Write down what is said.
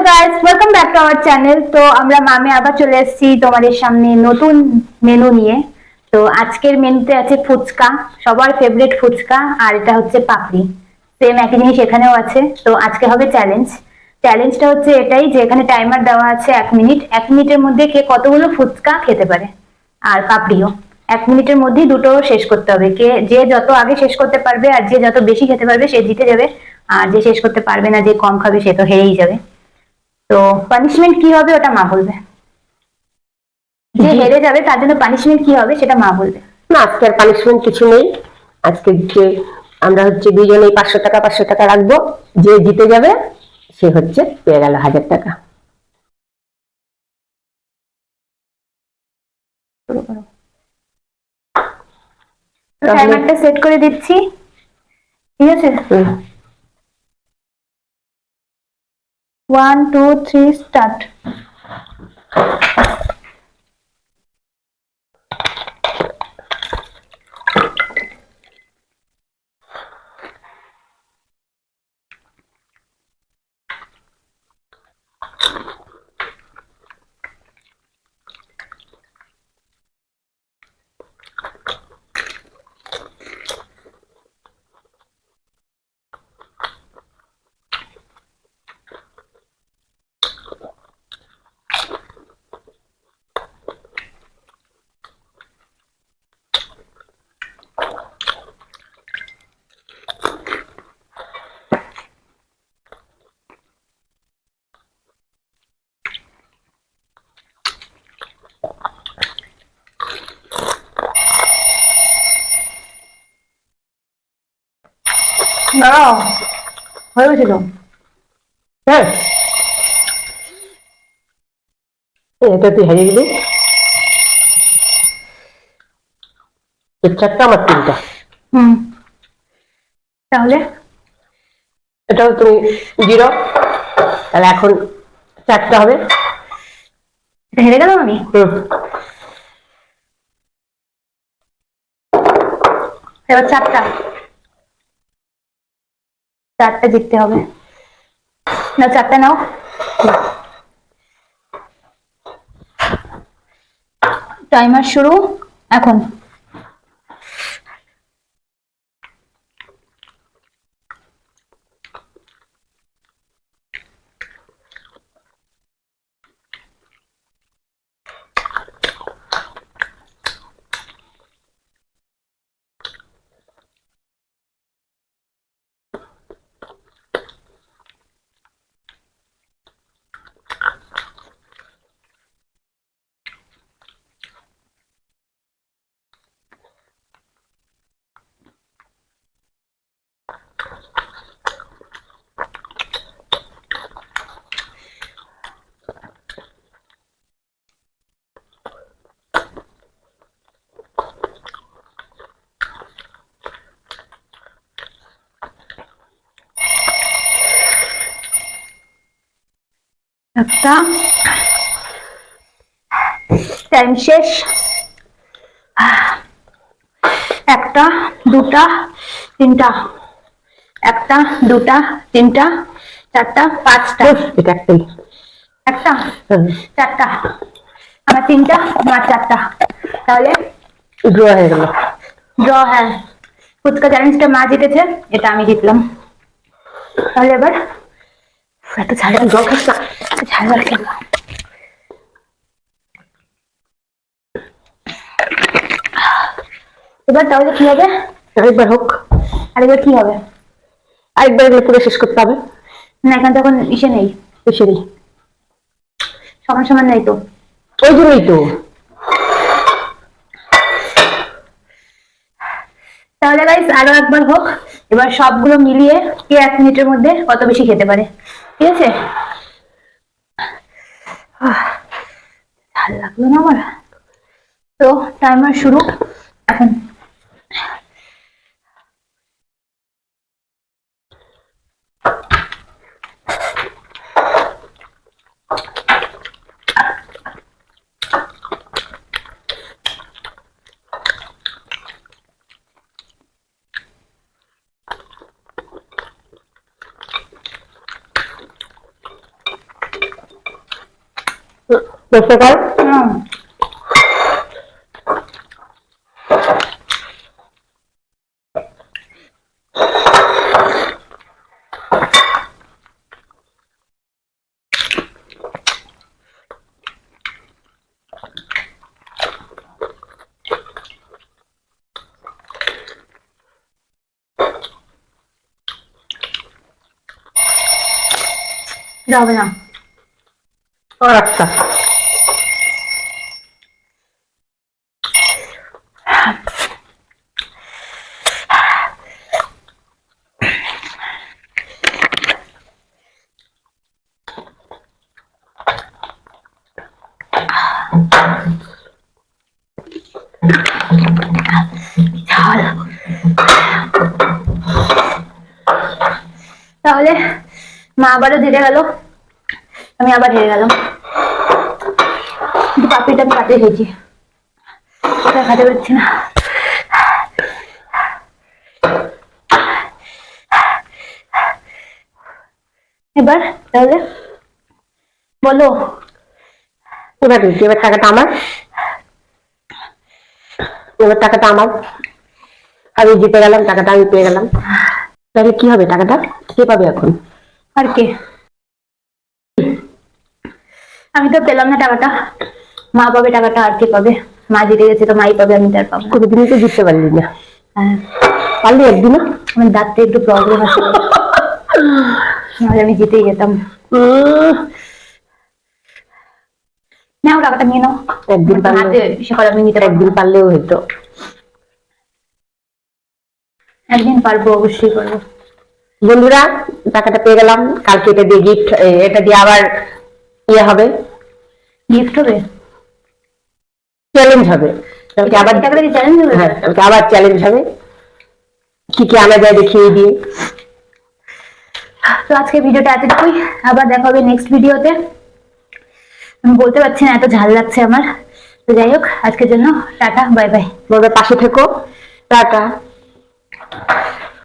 Guys, welcome back to our channel. তো আমরা মামে আবার চলে এসেছি তোমাদের সামনে নতুন মেনু নিয়ে। তো আজকের মেনুতে আছে ফুচকা, সবার ফেভারিট ফুচকা, আর এটা হচ্ছে পাপড়ি। সেম একই জিনিস এখানেও আছে। তো আজকে হবে চ্যালেঞ্জটা হচ্ছে এটাই যে এখানে টাইমার দেওয়া আছে 1 মিনিট। 1 মিনিটের মধ্যে কে কতগুলো ফুচকা খেতে পারে, আর পাপড়িও 1 মিনিটের মধ্যেই দুটো শেষ করতে হবে। যে যত আগে শেষ করতে পারবে আর যে যত বেশি খেতে পারবে সে জিতে যাবে, আর যে শেষ করতে পারবে না, যে কম খাবে, সে তো হেরেই যাবে। তো পানিশমেন্ট কি হবে ওটা মা বলবে। যে হেরে যাবে তার জন্য পানিশমেন্ট কি হবে সেটা মা বলবে। না, আজকে আর পানিশমেন্ট কিছু নেই। আজকে যে আমরা দুজনেই 500 টাকা রাখবো। যে জিতে যাবে সে পেয়ে গেল 1000 টাকা। টাইমারটা সেট করে দিচ্ছি, ঠিক আছে? 1 2 3 স্টার্ট। দাঁড়াও, হয়ে গেছিল। হ্যাঁ, এটা তুই হারিয়ে গেলি। তোর 4টা, আমার 3টা। তাহলে এটাও তুমি 0। তাহলে এখন 4টা হবে। এটা হেরে গেলাম আমি। এবার চারটা জিততে হবে। না, চারটা নাও। টাইমার শুরু এখন। একটা, টাইম শেষ। একটা, দুটা, তিনটা, একটা, দুটা, তিনটা, চারটা, পাঁচটা। এটা একটাই। একটা, চারটা, আমার তিনটা, আমার চারটা। তাহলে ড্র হয়ে গেল। ড্র। হ্যাঁ, ফুচকা চ্যালেঞ্জটা মা জিতেছে, এটা আমি জিতলাম। তাহলে এবার এত ঝাল জল খাস না। ঝালঝাল খেলাম। এবার তাহলে কি হবে? আরেকবার হোক। আরেকবার কি হবে? আরেকবার এগুলো পুরো শেষ করতে হবে। না, এখন তখন ইসে নেই, এসে নেই, সমান সমান নেই তো। ওই জন্যই তো। তাহলে গাইস আরো একবার হোক। এবার সবগুলো মিলিয়ে কে 1 মিনিটের মধ্যে কত বেশি খেতে পারে, ঠিক আছে? ভাল লাগলো না আমার। তো টাইমার শুরু এখন। চেষ্টা কর। যাবে না। আর একটা ঝাল। তাহলে মা আবারও জিতে গেল, আমি আবার হেরে গেলাম। কিন্তু পাপড়িটা আমি কাটে খেয়েছি, ওটা খাতে পারছি না। এবার তাহলে বলো। এবার টাকাটা আমার, এবার টাকাটা আমার, আমি জিতে গেলাম, টাকাটা আমি পেয়ে গেলাম। তাহলে কি হবে, টাকাটা কে পাবে এখন? আর কে? আমি তো পেলাম না টাকাটা, মা পাবে টাকাটা। আর কে পাবে? মা জিতে গেছে তো মাই পাবে, আমি তার পাবো। কোনোদিনই তো জিততে পারলি না। হ্যাঁ, পারলি একদিনও? আমার দাঁতটা একটু প্রবলেম আছে, নাহলে আমি জিতেই যেতাম। নাও টাকাটা নিয়ে নাও। একদিন হাতে সকাল আমি নিতে পারবো। একদিন পারলেও হইতো। একদিন পারবো, অবশ্যই পারবো। বন্ধুরা, টাকাটা পেয়ে গেলাম। কালকে এটা দিয়ে গিফট, এটা দিয়ে আবার ইয়ে হবে, গিফট হবে, চ্যালেঞ্জ হবে। কালকে আবার টাকাটা কি চ্যালেঞ্জ হবে? হ্যাঁ, কালকে আবার চ্যালেঞ্জ হবে, কি কি আনা যায় দেখিয়ে দিয়ে। তো আজকে ভিডিওটা এতটুকুই, আবার দেখা হবে নেক্সট ভিডিওতে। আমি বলতে পারছি না, এত ঝাল লাগছে আমার। তো যাই হোক, আজকের জন্য টাটা, বাই বাই। পাশে থেকো, টাটা।